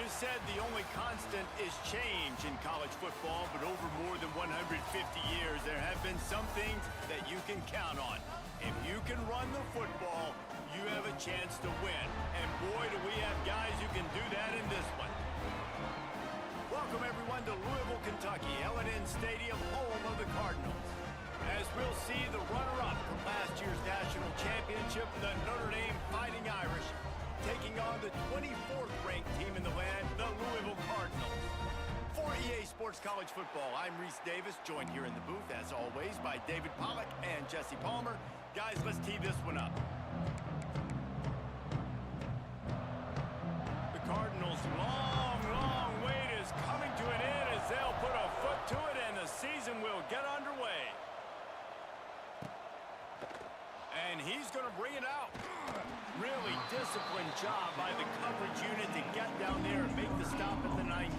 is said the only constant is change in college football, but over more than 150 years, there have been some things that you can count on. If you can run the football, you have a chance to win. And boy, do we have guys who can do that in this one. Welcome, everyone, to Louisville, Kentucky, L&N Stadium, home of the Cardinals. As we'll see the runner-up from last year's national championship, the Notre Dame Fighting Irish, taking on the 24th-ranked team in the land, the Louisville Cardinals. For EA Sports College Football, I'm Reese Davis, joined here in the booth, as always, by David Pollack and Jesse Palmer. Guys, let's tee this one up. The Cardinals' long wait is coming to an end as they'll put a foot to it, and the season will get underway. And he's going to bring it out. Really disciplined job by the coverage unit to get down there and make the stop at the 19.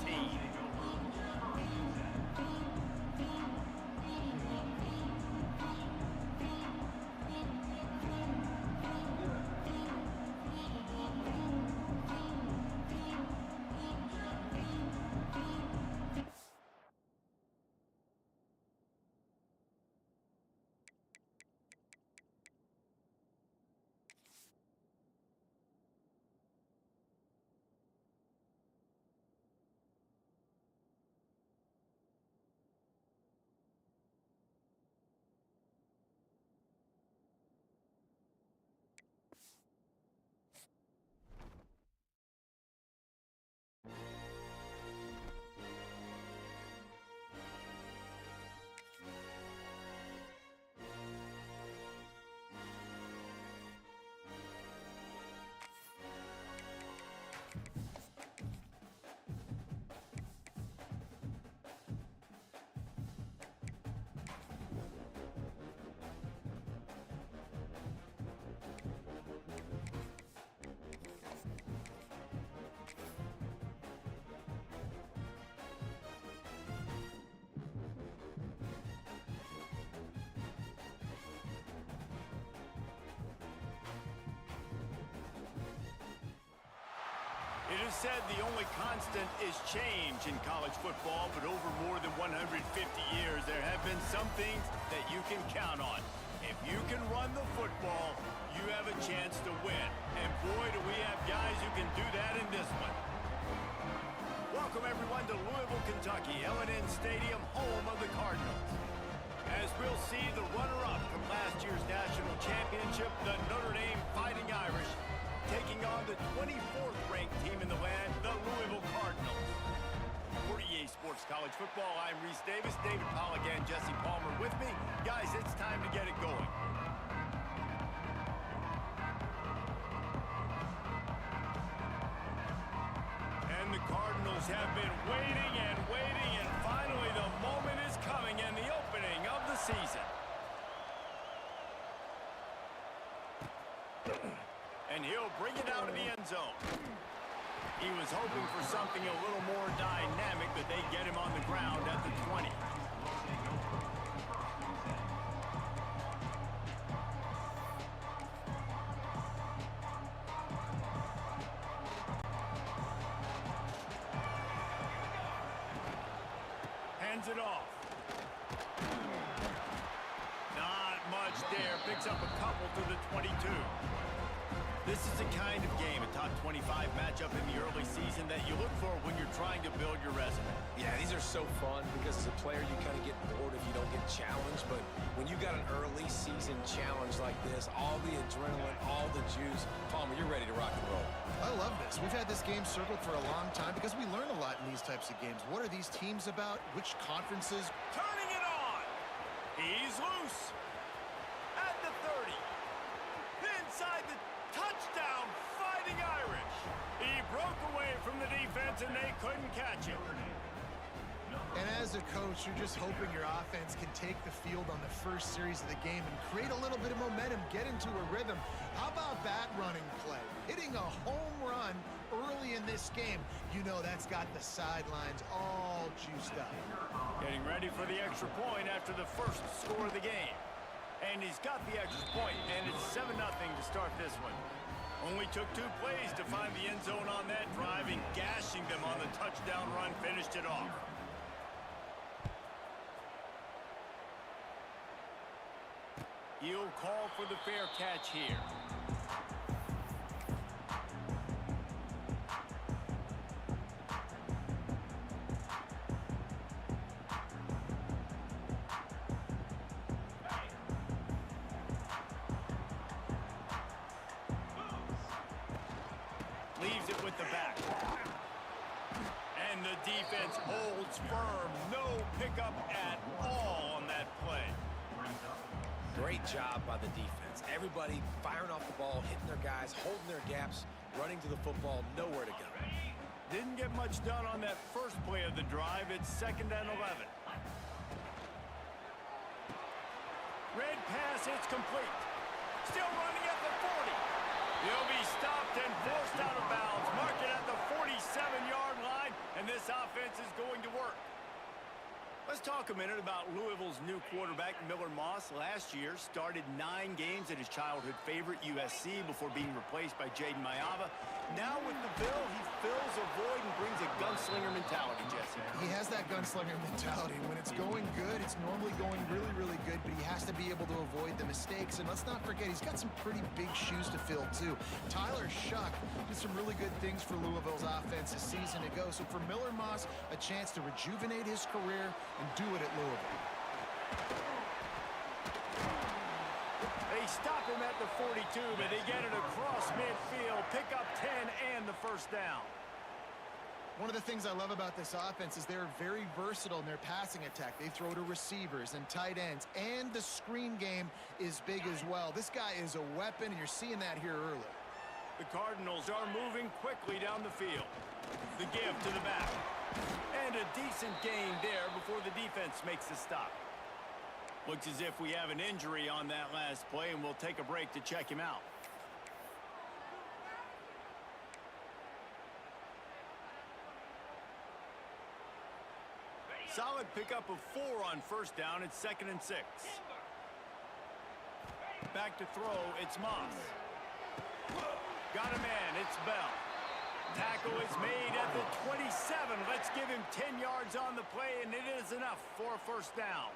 It is said the only constant is change in college football, but over more than 150 years, there have been some things that you can count on. If you can run the football, you have a chance to win. And boy, do we have guys who can do that in this one. Welcome, everyone, to Louisville, Kentucky, L&N Stadium, home of the Cardinals. As we'll see the runner-up from last year's national championship, the Notre Dame Fighting Irish, taking on the 24th-ranked team in the land, the Louisville Cardinals. For EA Sports College Football, I'm Reese Davis, David Pollack and Jesse Palmer with me. Guys, it's time to get it going. And the Cardinals have been waiting, and finally the moment is coming and the opening of the season. And he'll bring it out of the end zone. He was hoping for something a little more dynamic, but they get him on the ground at the 20. Hands it off. Not much there. Picks up a couple to the 22. This is the kind of game, a top 25 matchup in the early season, that you look for when you're trying to build your resume. Yeah, these are so fun because as a player, you kind of get bored if you don't get challenged. But when you got an early season challenge like this, all the adrenaline, all the juice, Palmer, you're ready to rock and roll. I love this. We've had this game circled for a long time because we learn a lot in these types of games. What are these teams about? Which conferences? Turning it on. He's loose. At the 30. Inside the touchdown, Fighting Irish. He broke away from the defense and they couldn't catch him. And as a coach, you're just hoping your offense can take the field on the first series of the game and create a little bit of momentum, get into a rhythm. How about that running play? Hitting a home run early in this game. You know that's got the sidelines all juiced up. Getting ready for the extra point after the first score of the game. And he's got the extra point, and it's 7-0 to start this one. Only took 2 plays to find the end zone on that drive, and gashing them on the touchdown run finished it off. He'll call for the fair catch here. Leaves it with the back. And the defense holds firm. No pickup at all on that play. Great job by the defense. Everybody firing off the ball, hitting their guys, holding their gaps, running to the football, nowhere to go. Didn't get much done on that first play of the drive. It's 2nd and 11. Red pass, it's complete. Still running at the 40. He'll be stopped and forced out of bounds. Mark it at the 47-yard line, and this offense is going to work. Let's talk a minute about Louisville's new quarterback, Miller Moss. Last year, started 9 games at his childhood favorite, USC, before being replaced by Jaden Mayava. Now with the Bill, he fills a void and brings a gunslinger mentality, Jesse. He has that gunslinger mentality. When it's going good, it's normally going really, really good, but he has to be able to avoid the mistakes. And let's not forget, he's got some pretty big shoes to fill, too. Tyler Shuck did some really good things for Louisville's offense a season ago. So for Miller Moss, a chance to rejuvenate his career and do it at Louisville. They stop him at the 42, but they get it across midfield, pick up 10 and the first down. One of the things I love about this offense is they're very versatile in their passing attack. They throw to receivers and tight ends, and the screen game is big as well. This guy is a weapon, and you're seeing that here early. The Cardinals are moving quickly down the field. The give to the back. And a decent gain there before the defense makes the stop. Looks as if we have an injury on that last play, and we'll take a break to check him out. Solid pickup of 4 on first down. It's 2nd and 6. Back to throw. It's Moss. Got a man. It's Bell. Tackle is made at the 27. Let's give him 10 yards on the play, and it is enough for a first down.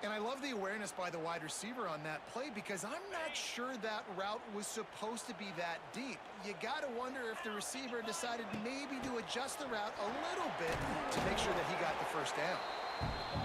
And I love the awareness by the wide receiver on that play, because I'm not sure that route was supposed to be that deep. You got to wonder if the receiver decided maybe to adjust the route a little bit to make sure that he got the first down.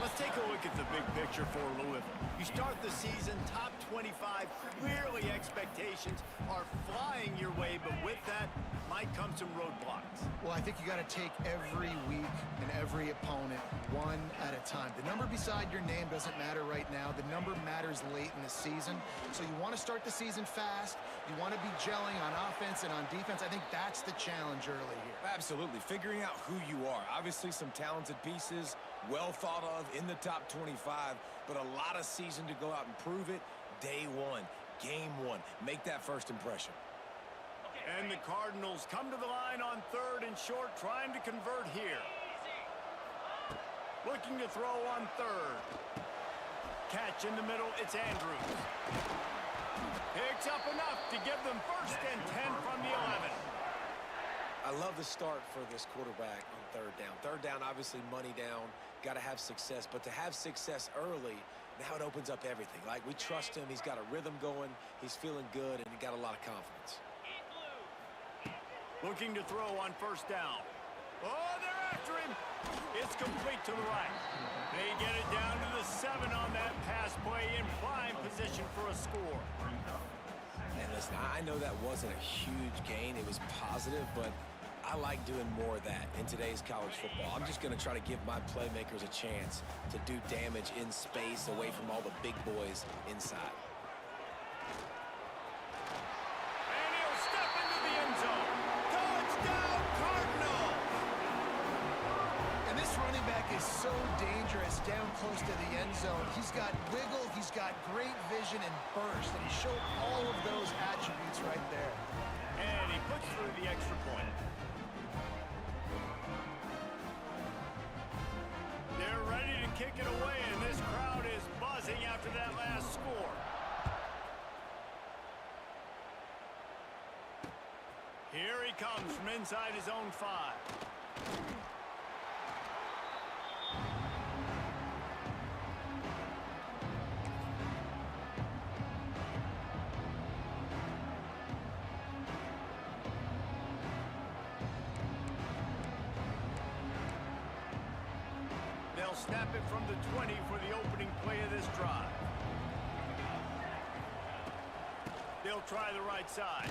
Let's take a look at the big picture for Louisville. You start the season top 25. Clearly expectations are flying your way, but with that might come some roadblocks. Well, I think you got to take every week and every opponent one at a time. The number beside your name doesn't matter right now. The number matters late in the season. So you want to start the season fast. You want to be gelling on offense and on defense. I think that's the challenge early here. Absolutely. Figuring out who you are. Obviously some talented pieces, well thought of in the top 25, but a lot of season to go out and prove it. Day 1, game 1. Make that first impression. And the Cardinals come to the line on 3rd and short, trying to convert here. Looking to throw on 3rd. Catch in the middle, it's Andrews. Picks up enough to give them 1st and 10 from the 11. I love the start for this quarterback on 3rd down. 3rd down, obviously money down. Got to have success, but to have success early, now it opens up everything. Like, we trust him. He's got a rhythm going. He's feeling good, and he got a lot of confidence. Looking to throw on 1st down. Oh, they're after him. It's complete to the right. They get it down to the 7 on that pass play, in prime position for a score. And listen, I know that wasn't a huge gain. It was positive, but I like doing more of that in today's college football. I'm just going to try to give my playmakers a chance to do damage in space away from all the big boys inside. And he'll step into the end zone. Touchdown, Cardinal! And this running back is so dangerous down close to the end zone. He's got wiggle, he's got great vision and burst, and he showed all of those attributes right there. And he puts through the extra point. They're ready to kick it away, and this crowd is buzzing after that last score. he comes from inside his own 5. They'll snap it from the 20 for the opening play of this drive. They'll try the right side.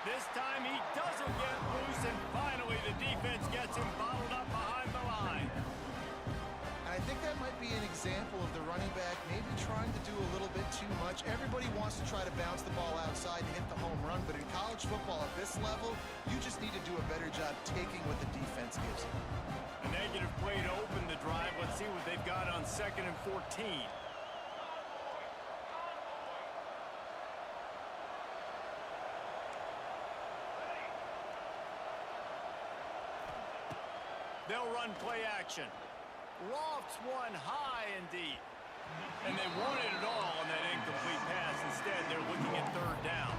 This time he doesn't get loose, and finally the defense gets him bottled up behind the line. And I think that might be an example of the running back maybe trying to do a little bit too much. Everybody wants to try to bounce the ball outside and hit the home run, but in college football at this level, you just need to do a better job taking what the defense gives you. A negative play to open the drive. Let's see what they've got on 2nd and 14. They'll run play action. Lofts one high and deep. And they wanted it all on that incomplete pass. Instead, they're looking at 3rd down.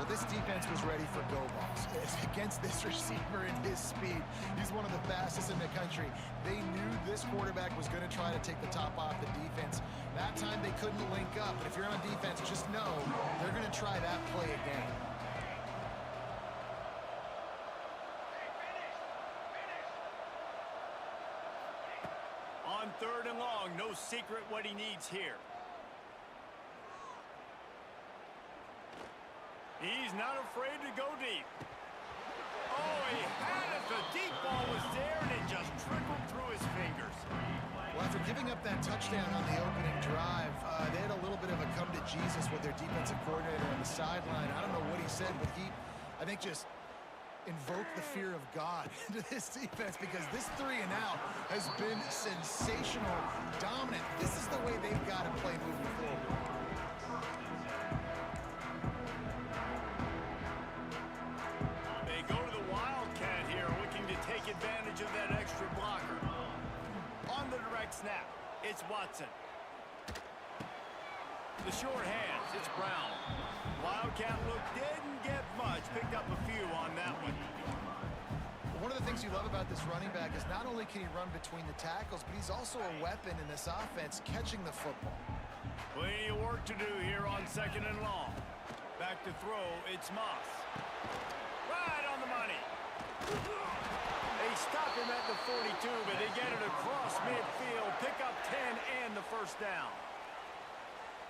Well, this defense was ready for go balls. Against this receiver and his speed, he's one of the fastest in the country. They knew this quarterback was going to try to take the top off the defense. That time they couldn't link up. But if you're on defense, just know they're going to try that play again. On 3rd and long, no secret what he needs here. He's not afraid to go deep. Oh, he had it. The deep ball was there, and it just trickled through his fingers. Well, after giving up that touchdown on the opening drive, they had a little bit of a come to Jesus with their defensive coordinator on the sideline. I don't know what he said, but he, I think, just invoked the fear of God into this defense, because this 3 and out has been sensational, dominant. This is the way they've got to play moving forward. They go to the Wildcat here, looking to take advantage of that extra blocker. On the direct snap, it's Watson. The short hands, it's Brown. Wildcat look didn't get much, picked up a few on that one. One of the things you love about this running back is not only can he run between the tackles, but he's also a weapon in this offense, catching the football. Plenty of work to do here on 2nd and long. Back to throw, it's Moss. Right on the money. They stop him at the 42, but they get it across midfield, pick up 10 and the 1st down.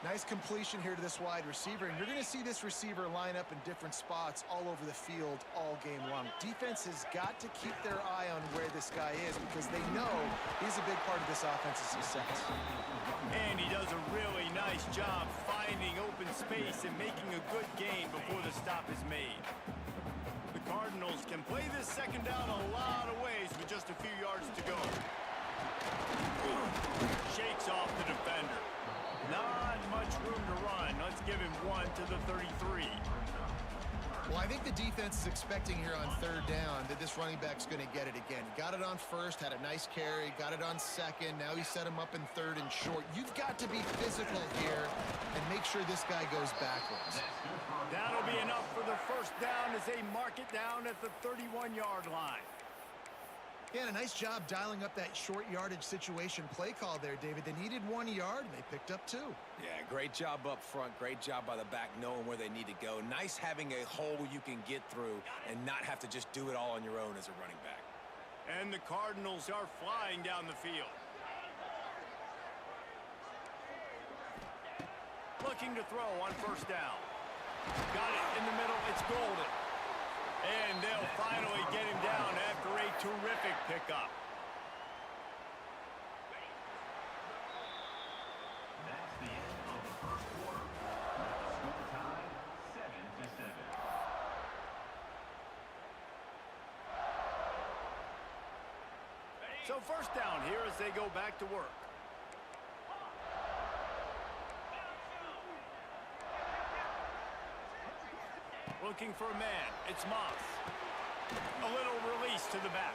Nice completion here to this wide receiver, and you're going to see this receiver line up in different spots all over the field all game long. Defense has got to keep their eye on where this guy is, because they know he's a big part of this offense's success. And he does a really nice job finding open space and making a good gain before the stop is made. The Cardinals can play this 2nd down a lot of ways with just a few yards to go. Shakes off the defender. Not much room to run. Let's give him 1 to the 33. Well, I think the defense is expecting here on 3rd down that this running back's going to get it again. Got it on 1st, had a nice carry, got it on 2nd. Now he set him up in 3rd and short. You've got to be physical here and make sure this guy goes backwards. That'll be enough for the 1st down as they mark it down at the 31-yard line. Yeah, and a nice job dialing up that short yardage situation play call there, David. They needed 1 yard, and they picked up 2. Yeah, great job up front. Great job by the back knowing where they need to go. Nice having a hole you can get through and not have to just do it all on your own as a running back. And the Cardinals are flying down the field. Looking to throw on 1st down. Got it in the middle. It's Golden. And they'll finally get him down after a terrific pickup. That's the end of the 1st quarter. Score time, 7-7. So 1st down here as they go back to work. Looking for a man. It's Moss. A little release to the back.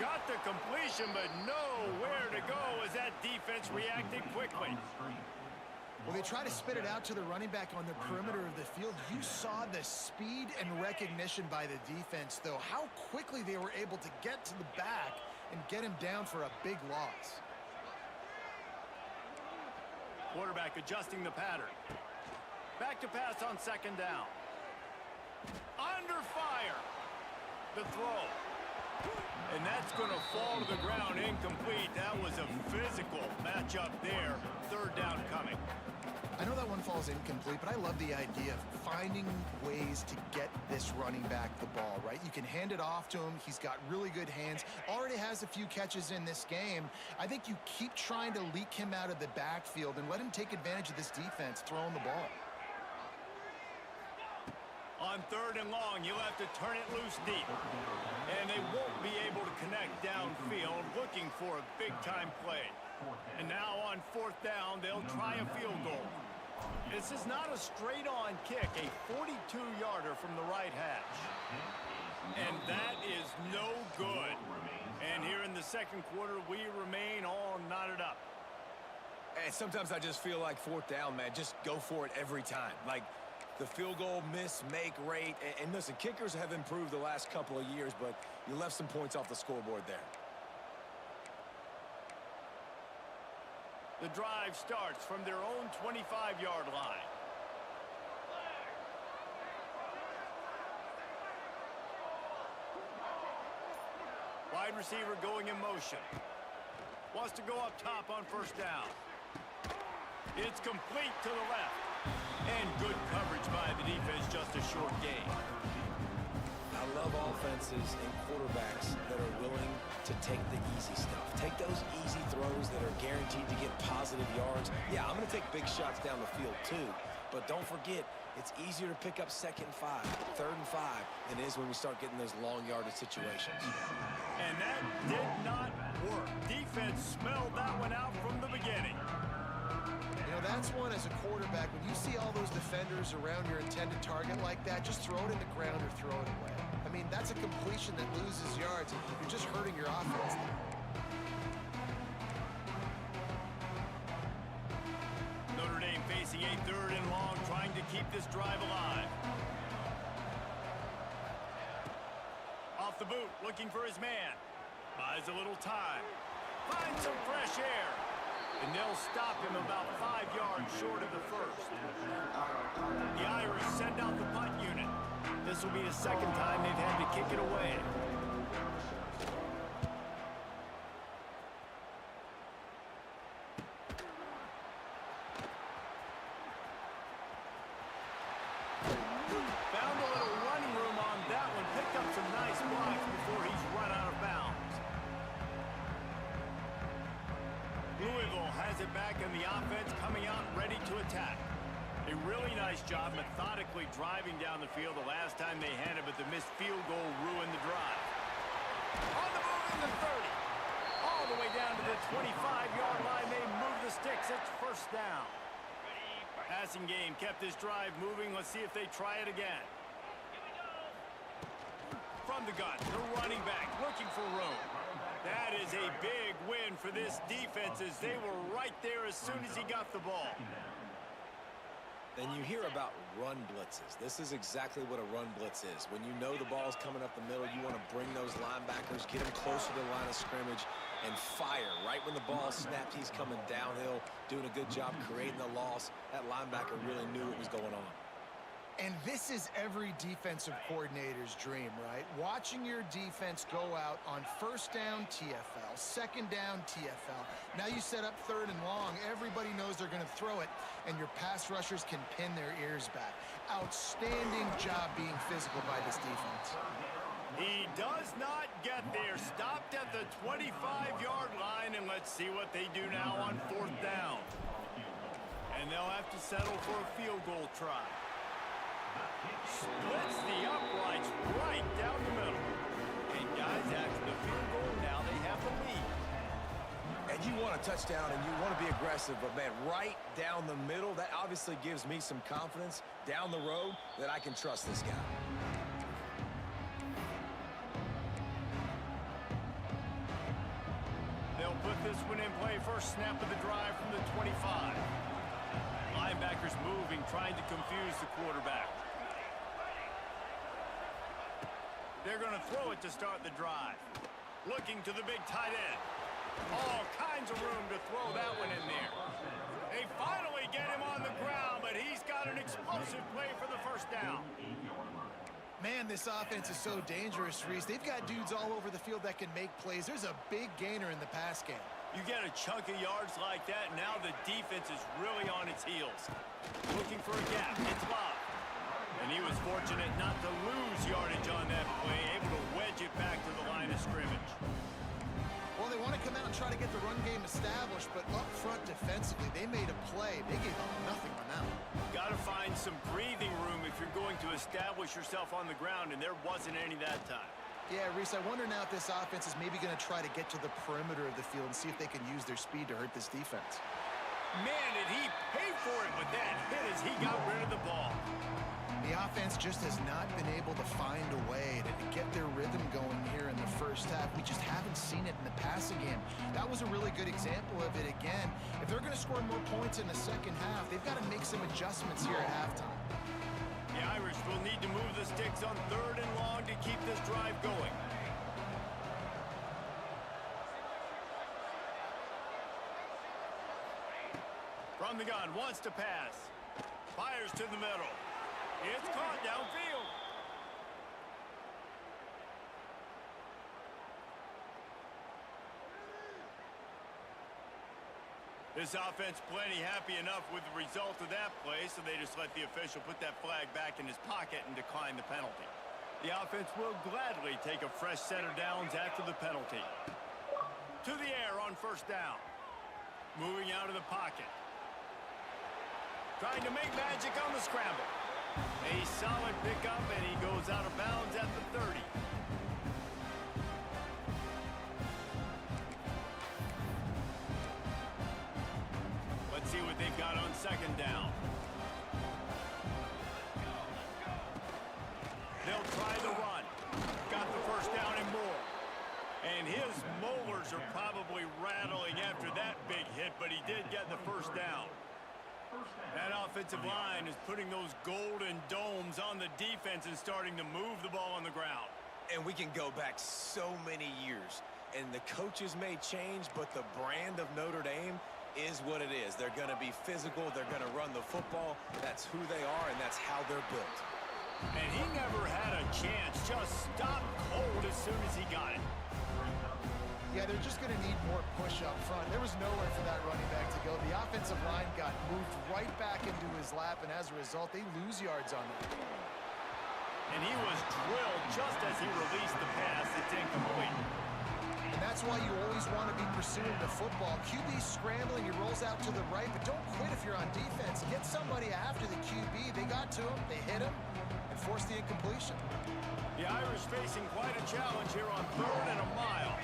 Got the completion, but nowhere to go as that defense reacted quickly. Well, they try to spit it out to the running back on the perimeter of the field. You saw the speed and recognition by the defense, though. How quickly they were able to get to the back and get him down for a big loss. Quarterback adjusting the pattern. Back to pass on second down. Under fire. The throw. And that's going to fall to the ground incomplete. That was a physical matchup there. Third down coming. I know that one falls incomplete, but I love the idea of finding ways to get this running back the ball, right? You can hand it off to him. He's got really good hands. Already has a few catches in this game. I think you keep trying to leak him out of the backfield and let him take advantage of this defense throwing the ball. On third and long, you'll have to turn it loose deep. And they won't be able to connect downfield, looking for a big-time play. And now on fourth down, they'll try a field goal. This is not a straight-on kick, a 42-yarder from the right hash. And that is no good. And here in the second quarter, we remain all knotted up. And sometimes I just feel like fourth down, man, just go for it every time. Like, the field goal miss-make rate. And listen, kickers have improved the last couple of years, but you left some points off the scoreboard there. The drive starts from their own 25-yard line. Wide receiver going in motion. Wants to go up top on first down. It's complete to the left. And good coverage by the defense, just a short gain. I love offenses and quarterbacks that are willing to take the easy stuff. Take those easy throws that are guaranteed to get positive yards. Yeah, I'm going to take big shots down the field too. But don't forget, it's easier to pick up second and 5, third and 5 than it is when we start getting those long yardage situations. And that did not work. Defense smelled that one out from the beginning. You know, that's one as a quarterback. When you see all those defenders around your intended target like that, just throw it in the ground or throw it away. I mean, that's a completion that loses yards. You're just hurting your offense there. Notre Dame facing a third and long, trying to keep this drive alive. Off the boot, looking for his man. Buys a little time. Finds some fresh air. And they'll stop him about 5 yards short of the first. The Irish send out the punt unit. This will be the second time they've had to kick it away. Found a little running room on that one. Picked up some nice blocks before he's run out of bounds. Louisville has it back in the offense, coming out ready to attack. A really nice job methodically driving down the field the last time they had it, but the missed field goal ruined the drive. On the move in the 30. All the way down to the 25-yard line. They move the sticks. It's first down. Passing game kept this drive moving. Let's see if they try it again. From the gun, the running back looking for room. That is a big win for this defense as they were right there as soon as he got the ball. And you hear about run blitzes. This is exactly what a run blitz is. When you know the ball's coming up the middle, you want to bring those linebackers, get them closer to the line of scrimmage, and fire. Right when the ball snapped, he's coming downhill, doing a good job creating the loss. That linebacker really knew what was going on. And this is every defensive coordinator's dream, right? Watching your defense go out on first down TFL, second down TFL. Now you set up third and long. Everybody knows they're going to throw it, and your pass rushers can pin their ears back. Outstanding job being physical by this defense. He does not get there. Stopped at the 25-yard line, and let's see what they do now on fourth down. And they'll have to settle for a field goal try. Splits the uprights right down the middle. And guys, after the field goal, now they have the lead. And you want a touchdown and you want to be aggressive, but man, right down the middle, that obviously gives me some confidence down the road that I can trust this guy. They'll put this one in play. First snap of the drive from the 25. Linebackers moving, trying to confuse the quarterback. They're going to throw it to start the drive. Looking to the big tight end. All kinds of room to throw that one in there. They finally get him on the ground, but he's got an explosive play for the first down. Man, this offense is so dangerous, Reese. They've got dudes all over the field that can make plays. There's a big gainer in the pass game. You get a chunk of yards like that, now the defense is really on its heels. Looking for a gap. It's Bob. And he was fortunate not to lose yardage on that play, able to wedge it back to the line of scrimmage. Well, they want to come out and try to get the run game established, but up front defensively, they made a play. They gave up nothing on that one. Got to find some breathing room if you're going to establish yourself on the ground, and there wasn't any that time. Yeah, Reese, I wonder now if this offense is maybe going to try to get to the perimeter of the field and see if they can use their speed to hurt this defense. Man, did he pay for it with that hit as he got rid of the ball. The offense just has not been able to find a way to get their rhythm going here in the first half. We just haven't seen it in the passing game. That was a really good example of it again. If they're going to score more points in the second half, they've got to make some adjustments here at halftime. The Irish will need to move the sticks on 3rd and long to keep this drive going. From the gun, wants to pass. Fires to the middle. It's caught downfield. This offense plenty happy enough with the result of that play, so they just let the official put that flag back in his pocket and decline the penalty. The offense will gladly take a fresh set of downs after the penalty. To the air on 1st down. Moving out of the pocket. Trying to make magic on the scramble. A solid pickup, and he goes out of bounds at the 30. Let's see what they've got on 2nd down. They'll try the run. Got the 1st down and more. And his molars are probably rattling after that big hit, but he did get the 1st down. That offensive line is putting those golden domes on the defense and starting to move the ball on the ground. And we can go back so many years. And the coaches may change, but the brand of Notre Dame is what it is. They're going to be physical. They're going to run the football. That's who they are, and that's how they're built. And he never had a chance. Just stopped cold as soon as he got it. Yeah, they're just going to need more push up front. There was nowhere for that running back to go. The offensive line got moved right back into his lap, and as a result, they lose yards on that. And he was drilled just as he released the pass. It's incomplete. And that's why you always want to be pursuing the football. QB's scrambling, he rolls out to the right, but don't quit if you're on defense. Get somebody after the QB. They got to him, they hit him, and forced the incompletion. The Irish facing quite a challenge here on 3rd and a mile.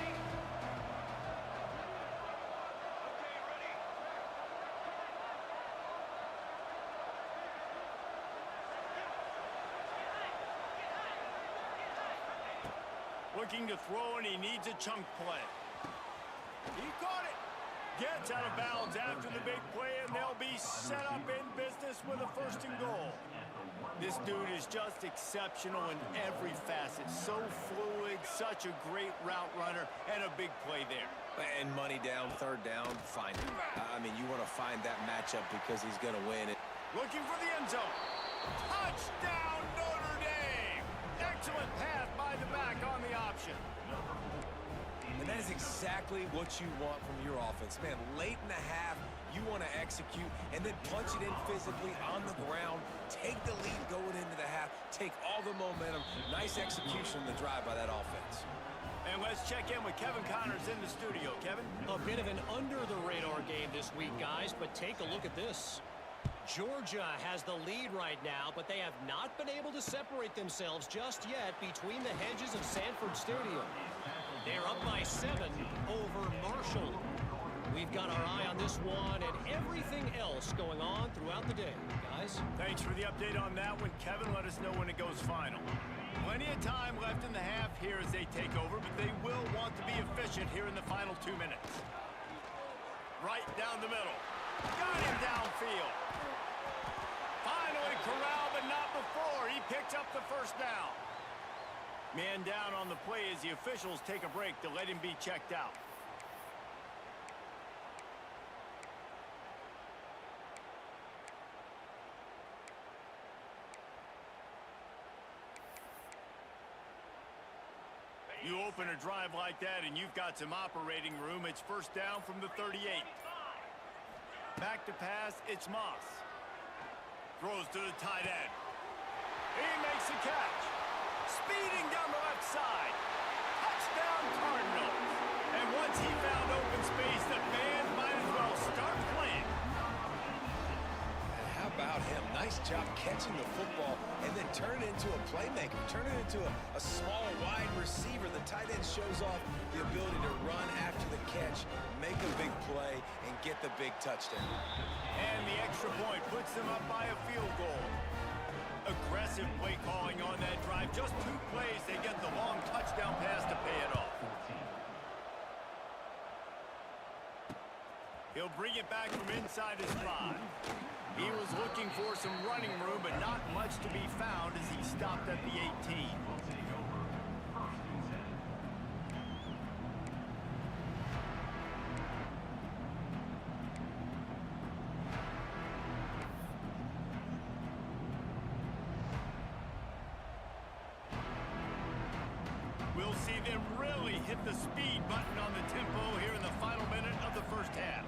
Looking to throw, and he needs a chunk play. He caught it. Gets out of bounds after the big play, and they'll be set up in business with a 1st and goal. This dude is just exceptional in every facet. So fluid, such a great route runner, and a big play there. And money down, 3rd down, find him. I mean, you want to find that matchup because he's going to win it. Looking for the end zone. Touchdown, Notre Dame! Excellent pass by the back on the option. And that is exactly what you want from your offense. Man, late in the half, you want to execute and then punch it in physically on the ground. Take the lead going into the half. Take all the momentum. Nice execution in the drive by that offense. And let's check in with Kevin Connors in the studio. Kevin? A bit of an under-the-radar game this week, guys, but take a look at this. Georgia has the lead right now, but they have not been able to separate themselves just yet between the hedges of Sanford Stadium. They're up by 7 over Marshall. We've got our eye on this one and everything else going on throughout the day, guys. Thanks for the update on that one, Kevin. Let us know when it goes final. Plenty of time left in the half here as they take over, but they will want to be efficient here in the final 2 minutes. Right down the middle. Got him downfield. picks up the first down. Man down on the play as the officials take a break to let him be checked out. You open a drive like that and you've got some operating room. It's first down from the 38. Back to pass, it's Moss. Throws to the tight end. He makes the catch. Speeding down the left side. Touchdown Cardinals. And once he found open space, the band might as well start playing. And how about him? Nice job catching the football and then turn it into a playmaker. Turn it into a small, wide receiver. The tight end shows off the ability to run after the catch, make a big play, and get the big touchdown. And the extra point puts them up by a field goal. Aggressive play calling on that drive. Just 2 plays, they get the long touchdown pass to pay it off. He'll bring it back from inside his 5. He was looking for some running room, but not much to be found as he stopped at the 18. We'll see them really hit the speed button on the tempo here in the final minute of the first half.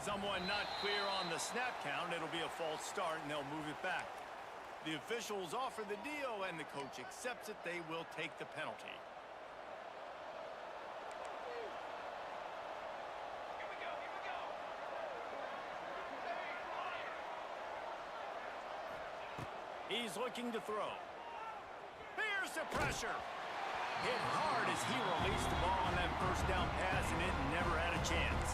Someone not clear on the snap count. It'll be a false start, and they'll move it back. The officials offer the deal, and the coach accepts it. They will take the penalty. He's looking to throw. Here's the pressure. Hit hard as he released the ball on that first down pass, and it never had a chance.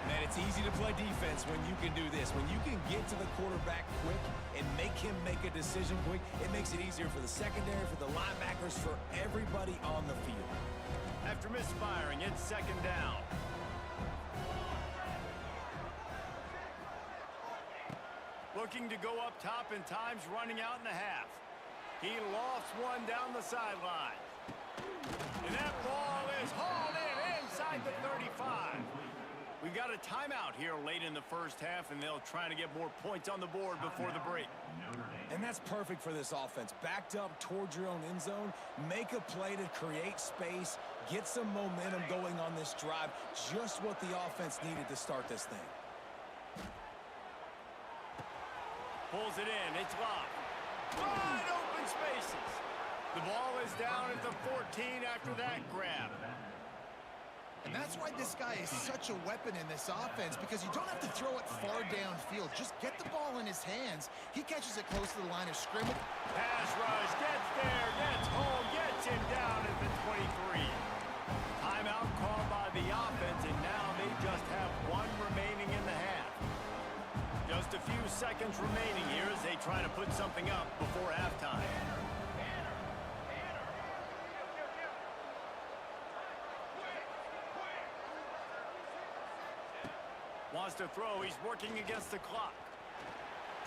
Man, it's easy to play defense when you can do this. When you can get to the quarterback quick and make him make a decision quick, it makes it easier for the secondary, for the linebackers, for everybody on the field. After misfiring, it's second down. Looking to go up top, and time's running out in the half. He lofts one down the sideline. And that ball is hauled in inside the 35. We've got a timeout here late in the first half, and they'll try to get more points on the board before the break. And that's perfect for this offense. Backed up towards your own end zone, make a play to create space, get some momentum going on this drive. Just what the offense needed to start this thing. Pulls it in. It's locked. Wide open spaces. The ball is down at the 14 after that grab. And that's why this guy is such a weapon in this offense, because you don't have to throw it far downfield. Just get the ball in his hands. He catches it close to the line of scrimmage. Pass rush, gets there, gets home, gets him down at the 23. Timeout called by the offense, and now they just have one remaining in the half. Just a few seconds remaining here as they try to put something up before halftime. Wants to throw. He's working against the clock.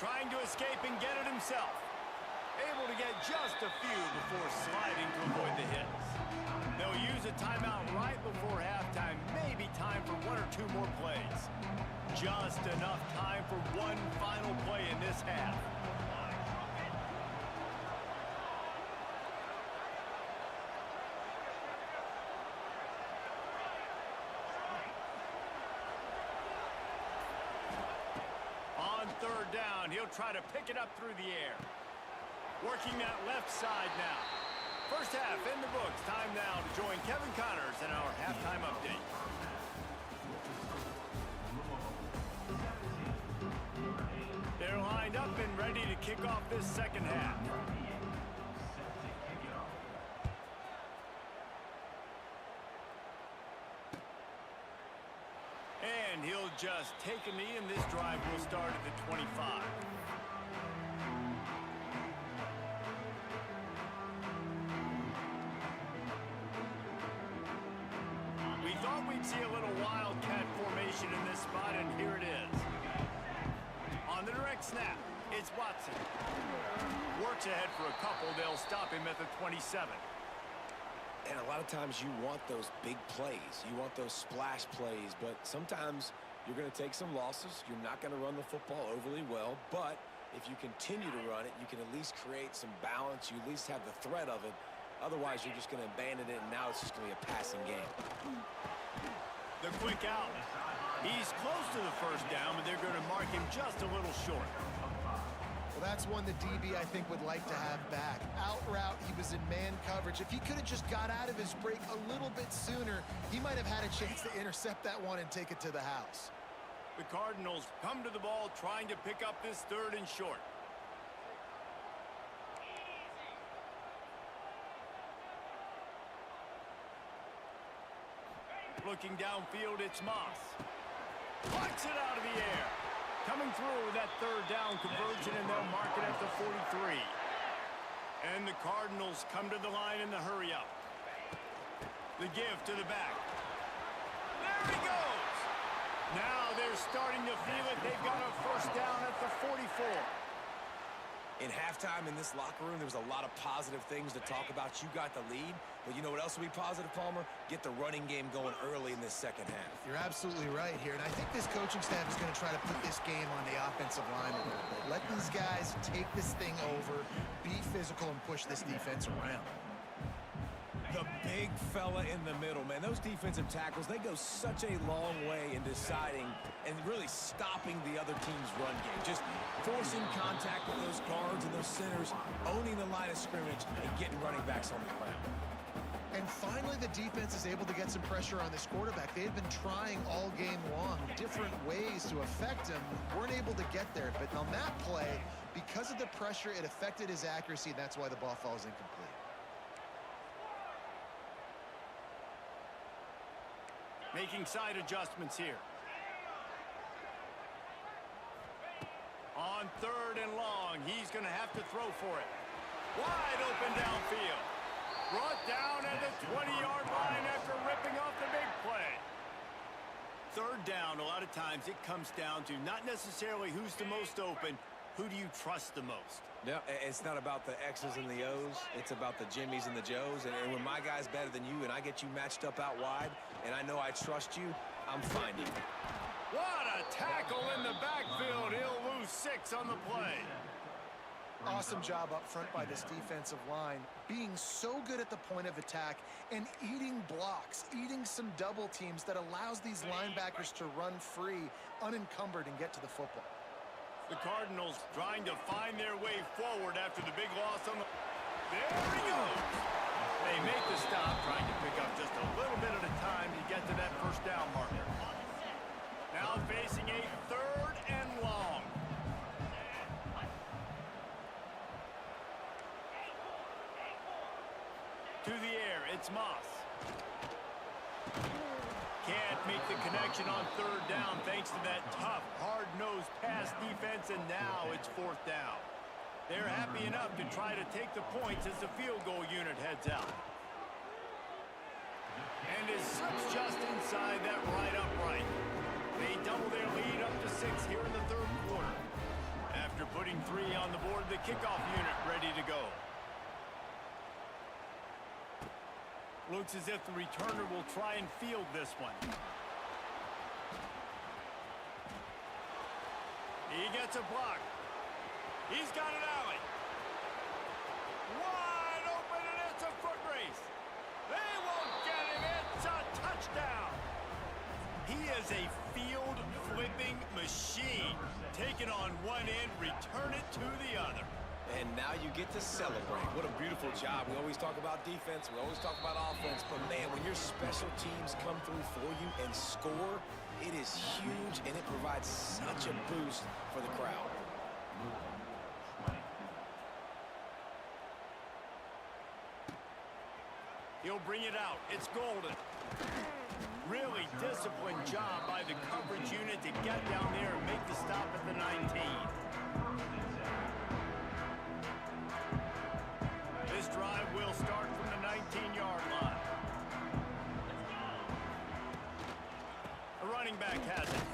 Trying to escape and get it himself. Able to get just a few before sliding to avoid the hits. They'll use a timeout right before halftime. Maybe time for 1 or 2 more plays. Just enough time for one final play in this half. Third down, he'll try to pick it up through the air. Working that left side now. First half in the books. Time now to join Kevin Connors in our halftime update. They're lined up and ready to kick off this second half. And he'll just take a knee, and this drive will start at the 25. We thought we'd see a little wildcat formation in this spot, and here it is. On the direct snap, It's Watson. Works ahead for a couple. They'll stop him at the 27. And a lot of times you want those big plays. You want those splash plays. But sometimes you're going to take some losses. You're not going to run the football overly well. But if you continue to run it, you can at least create some balance. You at least have the threat of it. Otherwise, you're just going to abandon it, and now it's just going to be a passing game. The quick out. He's close to the first down, but they're going to mark him just a little short. Well, that's one the DB, I think, would like to have back. Out route, he was in man coverage. If he could have just got out of his break a little bit sooner, he might have had a chance to intercept that one and take it to the house. The Cardinals come to the ball trying to pick up this 3rd and short. Looking downfield, it's Moss. Plucks it out of the air. Coming through with that 3rd down conversion, and they'll mark it at the 43. And the Cardinals come to the line in the hurry-up. The give to the back. There he goes! Now they're starting to feel it. They've got a first down at the 44. In halftime in this locker room, there was a lot of positive things to talk about. You got the lead, but you know what else will be positive, Palmer? Get the running game going early in this second half. You're absolutely right here, and I think this coaching staff is going to try to put this game on the offensive line a little bit. Let these guys take this thing over, be physical, and push this defense around. The big fella in the middle, man. Those defensive tackles, they go such a long way in deciding and really stopping the other team's run game. Just forcing contact with those guards and those centers, owning the line of scrimmage, and getting running backs on the ground. And finally, the defense is able to get some pressure on this quarterback. They had been trying all game long different ways to affect him. Weren't able to get there. But on that play, because of the pressure, it affected his accuracy, and that's why the ball falls incomplete. Making side adjustments here. On 3rd and long, he's going to have to throw for it. Wide open downfield. Brought down at the 20-yard line after ripping off the big play. 3rd down, a lot of times it comes down to not necessarily who's the most open, who do you trust the most? Yeah, it's not about the X's and the O's. It's about the Jimmies and the Joes. And when my guy's better than you and I get you matched up out wide and I know I trust you, I'm finding you. What a tackle in the backfield. He'll lose 6 on the play. Awesome job up front by this defensive line, being so good at the point of attack and eating blocks, eating some double teams that allows these linebackers to run free, unencumbered, and get to the football. The Cardinals trying to find their way forward after the big loss on the... There he goes! They make the stop, trying to pick up just a little bit at a time to get to that first down marker. Now facing a 3rd and long. To the air, it's Moss. Can't make the connection on 3rd down thanks to that tough, hard-nosed pass defense, and now it's 4th down. They're happy enough to try to take the points as the field goal unit heads out. And it slips just inside that right upright. They double their lead up to 6 here in the 3rd quarter. After putting 3 on the board, the kickoff unit ready to go. Looks as if the returner will try and field this one. He gets a block. He's got an alley. Wide open, and it's a foot race. They won't get him. It's a touchdown. He is a field-flipping machine. Take it on one end, return it to the other. And now you get to celebrate. What a beautiful job. We always talk about defense. We always talk about offense. But, man, when your special teams come through for you and score, it is huge, and it provides such a boost for the crowd. He'll bring it out. It's Golden. Really disciplined job by the coverage unit to get down there and make the stop at the 19. This drive will start from the 19-yard line. The running back has it.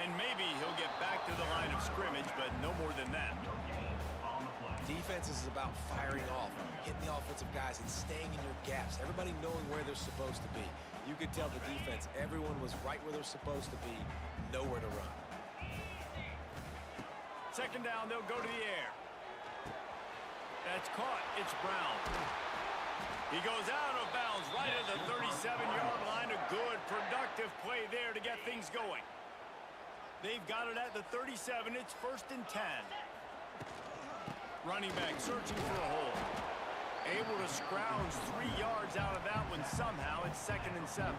And maybe he'll get back to the line of scrimmage, but no more than that. defense is about firing off, hitting the offensive guys, and staying in your gaps. Everybody knowing where they're supposed to be. You could tell the defense, everyone was right where they're supposed to be, nowhere to run. Second down, they'll go to the air. That's caught. It's Brown. He goes out of bounds right at the 37-yard line. A good, productive play there to get things going. They've got it at the 37. It's 1st and 10. Running back searching for a hole. Able to scrounge 3 yards out of that one somehow. It's 2nd and 7.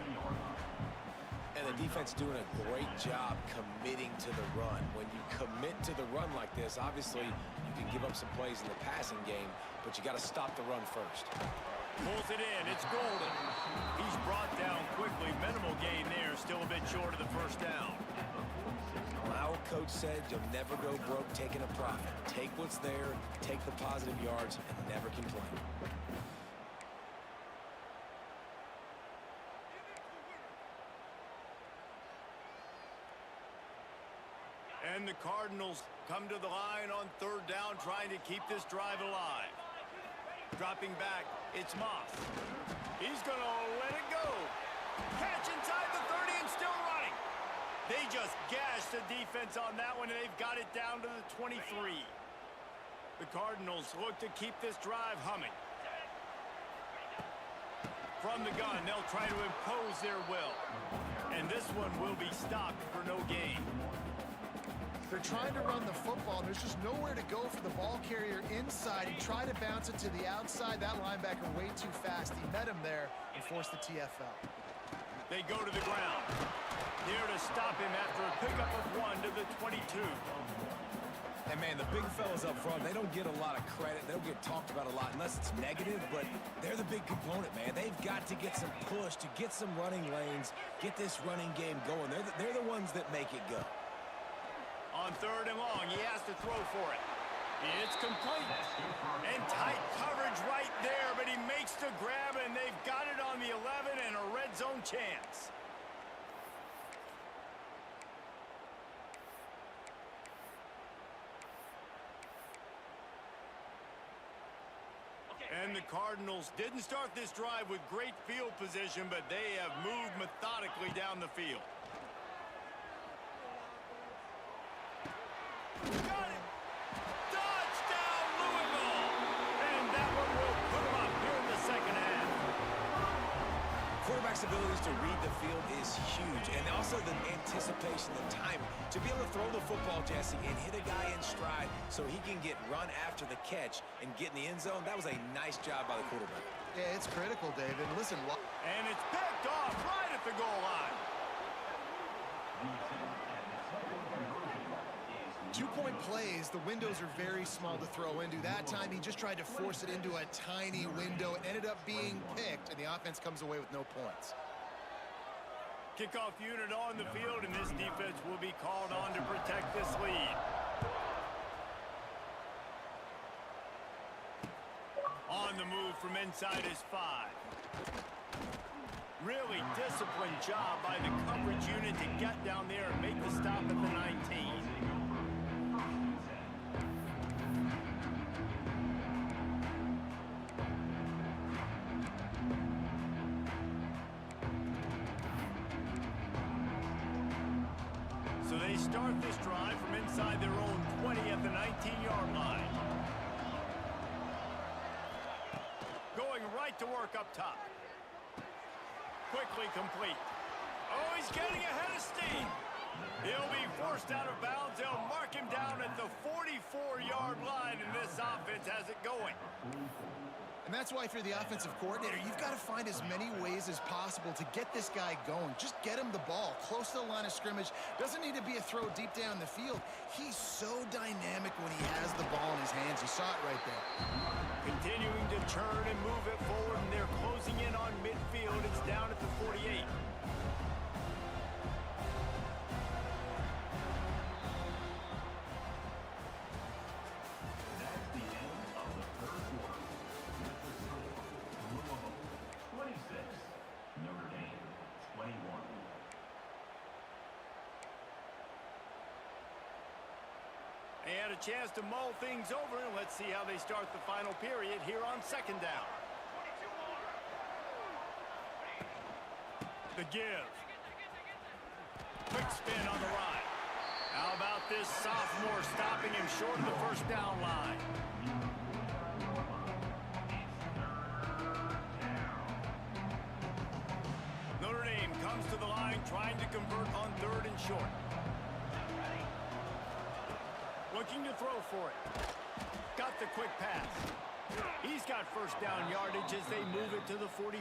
And the defense doing a great job committing to the run. When you commit to the run like this, obviously you can give up some plays in the passing game, but you got to stop the run first. Pulls it in. It's Golden. He's brought down quickly. Minimal gain there. Still a bit short of the first down. Our coach said you'll never go broke taking a profit. Take what's there, take the positive yards, and never complain. And the Cardinals come to the line on 3rd down, trying to keep this drive alive. Dropping back, it's Moss. He's going to let it go. Catch inside the 30 and still running. They just gashed the defense on that one, and they've got it down to the 23. The Cardinals look to keep this drive humming. From the gun, they'll try to impose their will. And this one will be stopped for no gain. They're trying to run the football, and there's just nowhere to go for the ball carrier inside. He tried to bounce it to the outside. That linebacker way too fast. He met him there and forced the TFL. They go to the ground. Here to stop him after a pickup of 1 to the 22. And, man, the big fellas up front, they don't get a lot of credit. They don't get talked about a lot unless it's negative, but they're the big component, man. They've got to get some push, to get some running lanes, get this running game going. They're the ones that make it go. On 3rd and long, he has to throw for it. It's complete. And tight coverage right there, but he makes the grab, and they've got it on the 11 and a red zone chance. And the Cardinals didn't start this drive with great field position, but they have moved methodically down the field. Got it! Touchdown, Louisville! And that one will put them up here in the second half. Quarterback's abilities to read the field is huge, and also the anticipation, the time to be able to throw the football, Jesse, and hit a guy in stride so he can get run after the catch and get in the end zone. That was a nice job by the quarterback. Yeah, it's critical, David. Listen, and it's picked off right at the goal line. 2-point plays, the windows are very small to throw into. That time, he just tried to force it into a tiny window. It ended up being picked, and the offense comes away with no points. Kickoff unit on the field, and this defense will be called on to protect this lead. On the move from inside his 5. Really disciplined job by the coverage unit to get down there and make the stop at the 19. So they start this drive from inside their own 20 at the 19-yard line. Going right to work up top. Quickly complete. Oh, he's getting ahead of steam. He'll be forced out of bounds. They'll mark him down at the 44-yard line, and this offense has it going. And that's why if you're the offensive coordinator, you've got to find as many ways as possible to get this guy going. Just get him the ball close to the line of scrimmage. Doesn't need to be a throw deep down the field. He's so dynamic when he has the ball in his hands. You saw it right there. Continuing to turn and move it forward, and they're closing in on midfield. It's down at the 48. That's the end of the third quarter. With the score, Louisville 26, Notre Dame 21. And had a chance to mull things over, and let's see how they start the final period here on second down. The give. Quick spin on the run. How about this sophomore stopping him short of the first down line? Notre Dame comes to the line trying to convert on third and short. Looking to throw for it. Got the quick pass. He's got first down yardage as they move it to the 44.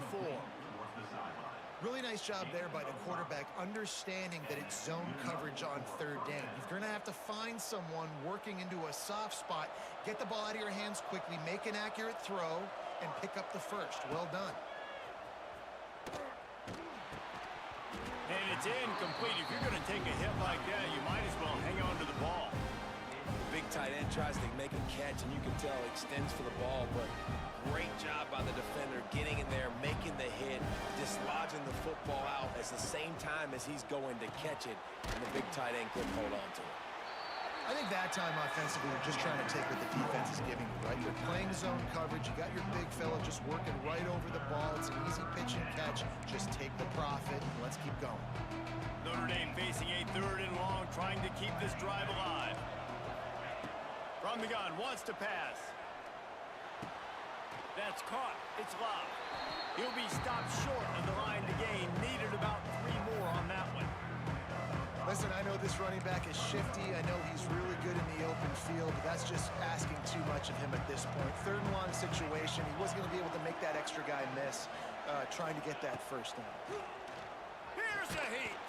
Really nice job there by the quarterback, understanding that it's zone coverage on third down. You're going to have to find someone working into a soft spot, get the ball out of your hands quickly, make an accurate throw, and pick up the first. Well done. And it's incomplete. If you're going to take a hit like that, you might as well hang on to the ball. The big tight end tries to make a catch, and you can tell extends for the ball, but great job by the defender getting in there, making the hit, dislodging the football out at the same time as he's going to catch it, and the big tight end couldn't hold on to it. I think that time offensively, you're just trying to take what the defense is giving you, right? You're playing zone coverage. You got your big fella just working right over the ball. It's an easy pitch and catch. Just take the profit. Let's keep going. Notre Dame facing a third and long, trying to keep this drive alive. From the gun, wants to pass. That's caught. It's locked. He'll be stopped short of the line to gain. Needed about 3 more on that one. Listen, I know this running back is shifty. I know he's really good in the open field, but that's just asking too much of him at this point. Third and long situation. He wasn't going to be able to make that extra guy miss, trying to get that first down. Here's a heat.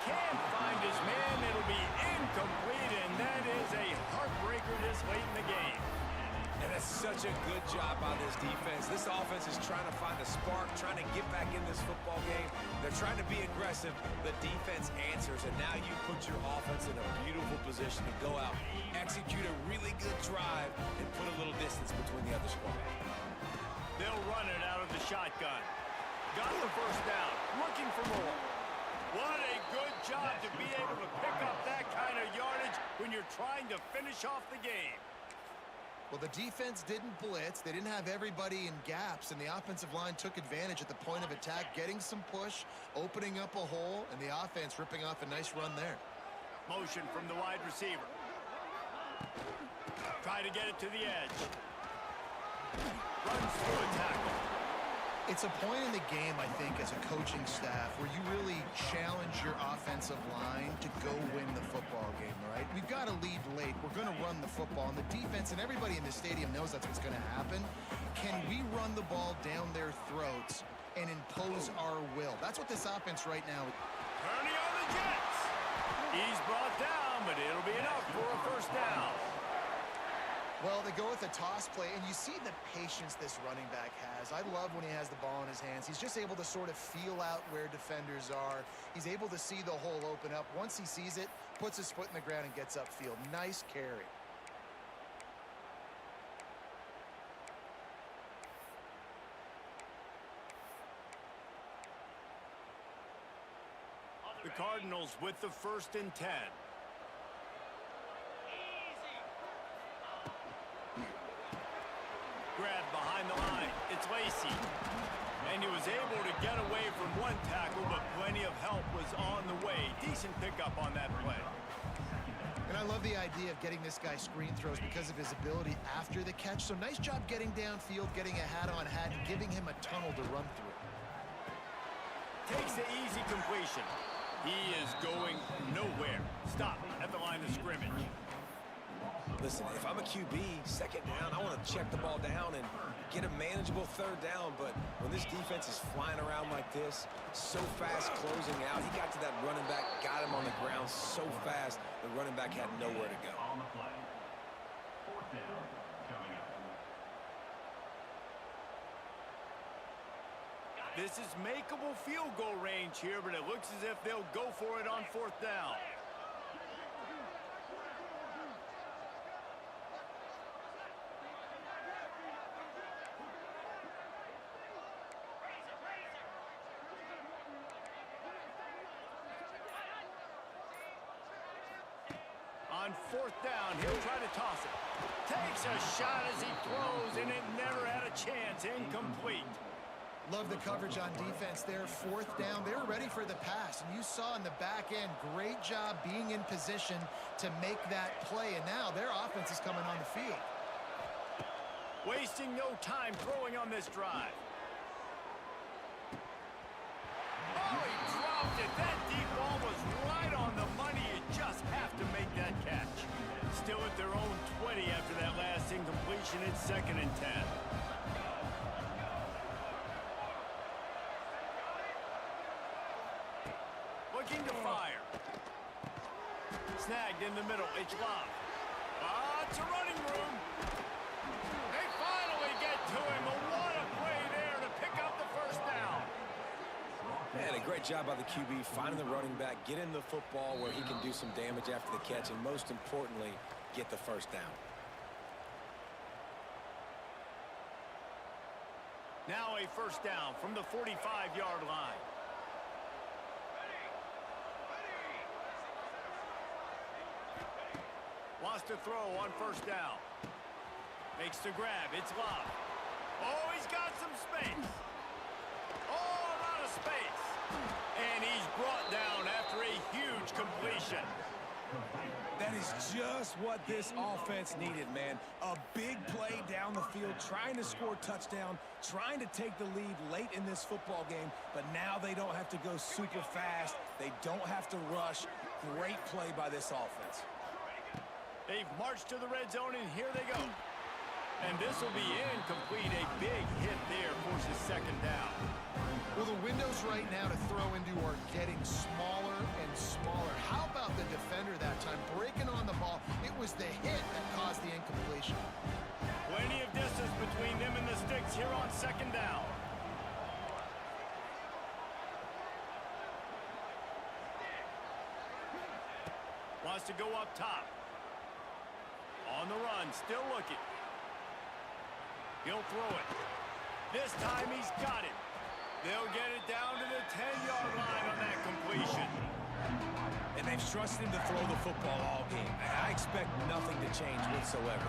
Can't find his man. It'll be incomplete, and that is a heartbreaker this late in the game. And that's such a good job by this defense. This offense is trying to find a spark, trying to get back in this football game. They're trying to be aggressive. The defense answers, and now you put your offense in a beautiful position to go out, execute a really good drive, and put a little distance between the other squad. They'll run it out of the shotgun. Got the first down. Looking for more. What a good job to be able to pick up that kind of yardage when you're trying to finish off the game. Well, the defense didn't blitz. They didn't have everybody in gaps, and the offensive line took advantage at the point of attack, getting some push, opening up a hole, and the offense ripping off a nice run there. Motion from the wide receiver. Try to get it to the edge. Runs through a tackle. It's a point in the game, I think, as a coaching staff where you really challenge your offensive line to go win the football game, right? We've got to lead late. We're going to run the football, and the defense and everybody in the stadium knows that's what's going to happen. Can we run the ball down their throats and impose our will? That's what this offense right now. Turning on the Jets. He's brought down, but it'll be enough for a first down. Well, they go with a toss play, and you see the patience this running back has. I love when he has the ball in his hands. He's just able to sort of feel out where defenders are. He's able to see the hole open up. Once he sees it, puts his foot in the ground and gets upfield. Nice carry. The Cardinals with the 1st and 10. Grab behind the line. It's Lacey. And he was able to get away from one tackle, but plenty of help was on the way. Decent pickup on that play. And I love the idea of getting this guy screen throws because of his ability after the catch. So nice job getting downfield, getting a hat-on-hat, and giving him a tunnel to run through. Takes the easy completion. He is going nowhere. Stop at the line of scrimmage. Listen, if I'm a QB, second down, I want to check the ball down and get a manageable third down. But when this defense is flying around like this, so fast closing out, he got to that running back, got him on the ground so fast, the running back had nowhere to go. On the play. 4th down coming up. This is makeable field goal range here, but it looks as if they'll go for it on 4th down. On fourth down, he'll try to toss it. Takes a shot as he throws, and it never had a chance. Incomplete. Love the coverage on defense there. Fourth down, they were ready for the pass. And you saw in the back end, great job being in position to make that play. And now their offense is coming on the field. Wasting no time throwing on this drive. Oh, he dropped it. That deep ball was right on the money. You just have to make that catch. Still at their own 20 after that last incompletion. It's 2nd and 10. Looking to fire. Snagged in the middle. It's Love. It's a running room. They finally get to him. What a play there to pick up the first down. Man, a great job by the QB finding the running back, getting the football where he can do some damage after the catch, and most importantly, get the first down. Now a first down from the 45-yard line. Wants to throw on first down. Makes the grab. It's Love. Oh, he's got some space. Oh, a lot of space. And he's brought down after a huge completion. That is just what this offense needed, man. A big play down the field, trying to score a touchdown, trying to take the lead late in this football game, but now they don't have to go super fast. They don't have to rush. Great play by this offense. They've marched to the red zone, and here they go. And this will be incomplete. A big hit there forces 2nd down. Well, the windows right now to throw into are getting smaller and smaller. How about the defender that time breaking on the ball? It was the hit that caused the incompletion. Plenty of distance between them and the sticks here on 2nd down. Wants to go up top. On the run, still looking. He'll throw it. This time he's got it. They'll get it down to the 10-yard line on that completion. And they've trusted him to throw the football all game. I expect nothing to change whatsoever.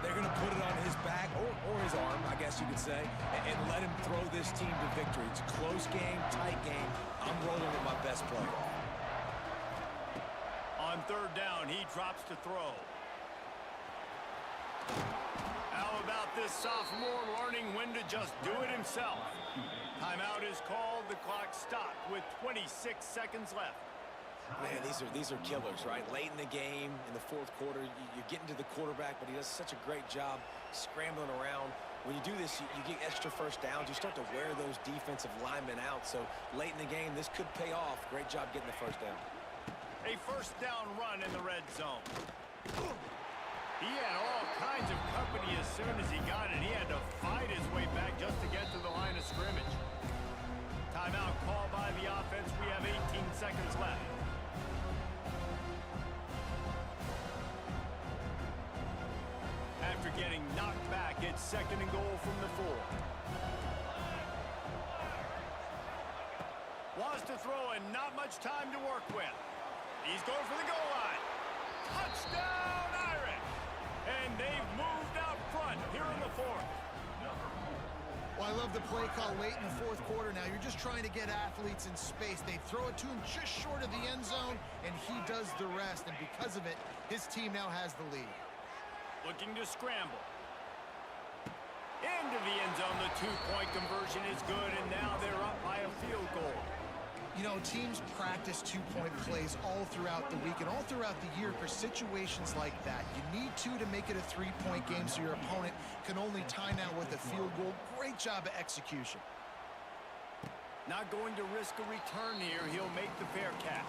They're going to put it on his back or his arm, I guess you could say, and let him throw this team to victory. It's a close game, tight game. I'm rolling with my best player. On 3rd down, he drops to throw. How about this sophomore learning when to just do it himself? Timeout is called. The clock stopped with 26 seconds left. Man, these are killers, right? Late in the game, in the 4th quarter, you're getting to the quarterback, but he does such a great job scrambling around. When you do this, you get extra first downs. You start to wear those defensive linemen out. So late in the game, this could pay off. Great job getting the first down. A first down run in the red zone. He had all kinds of company as soon as he got it. He had to fight his way back just to get to the line of scrimmage. Timeout called by the offense. We have 18 seconds left. After getting knocked back, it's 2nd and goal from the 4. Wants to throw and not much time to work with. He's going for the goal line. Touchdown, Irish! And they've moved out front here in the 4th. Well, I love the play call late in the 4th quarter now. You're just trying to get athletes in space. They throw it to him just short of the end zone, and he does the rest. And because of it, his team now has the lead. Looking to scramble. Into the end zone. The 2-point conversion is good, and now they're up by a field goal. You know, teams practice 2-point plays all throughout the week and all throughout the year for situations like that. You need to make it a 3-point game so your opponent can only tie now with a field goal. Great job of execution. Not going to risk a return here. He'll make the fair catch.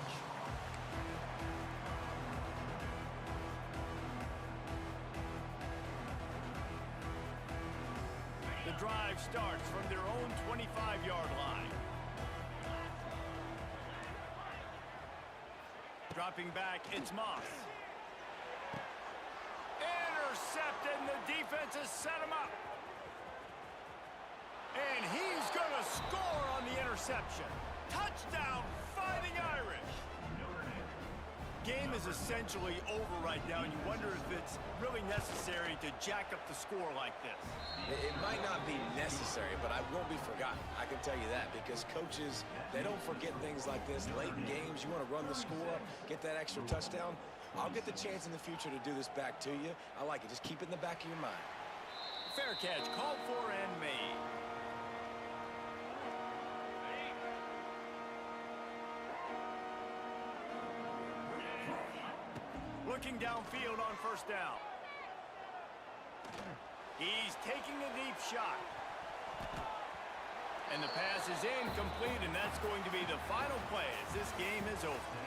The drive starts from their own 25-yard line. Dropping back, it's Moss. Intercepted, and the defense has set him up. And he's going to score on the interception. Touchdown, Fighting Irish. Game is essentially over right now, and you wonder if it's really necessary to jack up the score like this. It might not be necessary, but I won't be forgotten. I can tell you that, because coaches, they don't forget things like this. Late in games, you want to run the score up, get that extra touchdown. I'll get the chance in the future to do this back to you. I like it. Just keep it in the back of your mind. Fair catch, called for and made. Looking downfield on first down. He's taking a deep shot. And the pass is incomplete, and that's going to be the final play as this game is over.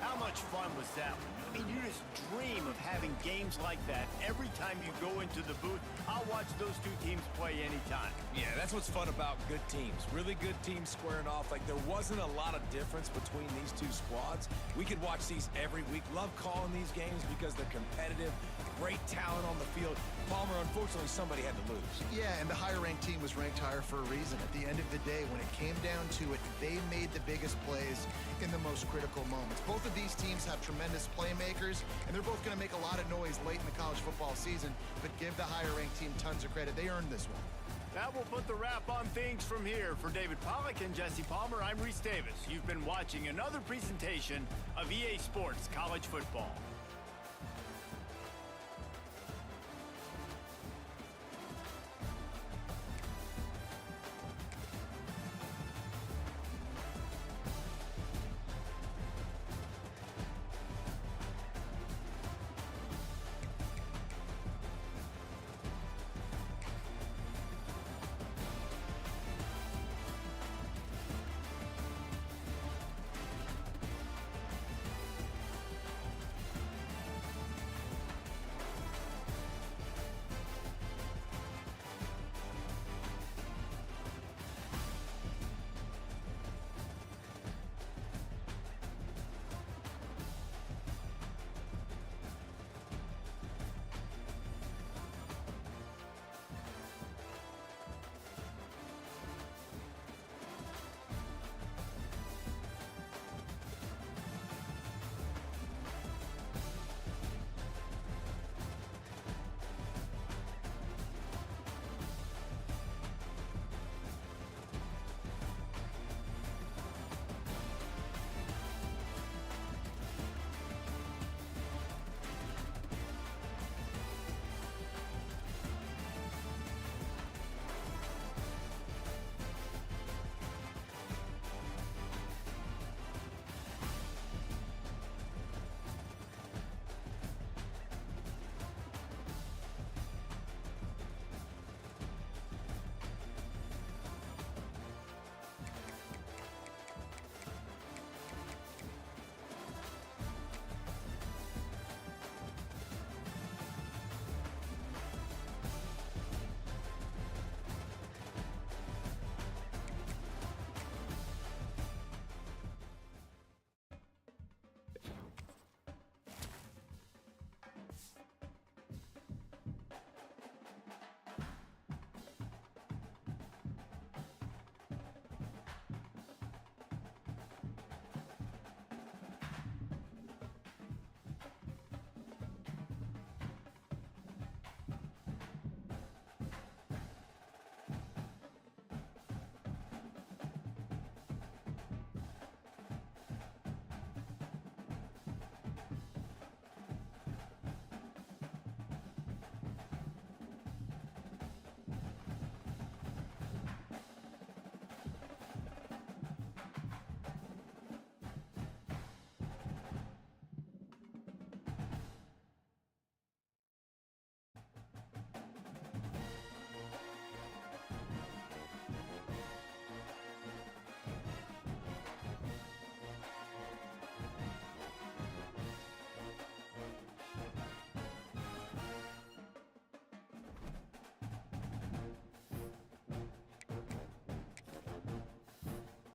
How much fun was that one? I mean, you just dream of having games like that every time you go into the booth. I'll watch those two teams play anytime. Yeah, that's what's fun about good teams. Really good teams squaring off. Like, there wasn't a lot of difference between these two squads. We could watch these every week. Love calling these games because they're competitive. Great talent on the field. Palmer, unfortunately, somebody had to lose. Yeah, and the higher-ranked team was ranked higher for a reason. At the end of the day, when it came down to it, they made the biggest plays in the most critical moments. Both of these teams have tremendous playmakers, and they're both going to make a lot of noise late in the college football season, but give the higher-ranked team tons of credit. They earned this one. That will put the wrap on things from here. For David Pollack and Jesse Palmer, I'm Reese Davis. You've been watching another presentation of EA Sports College Football.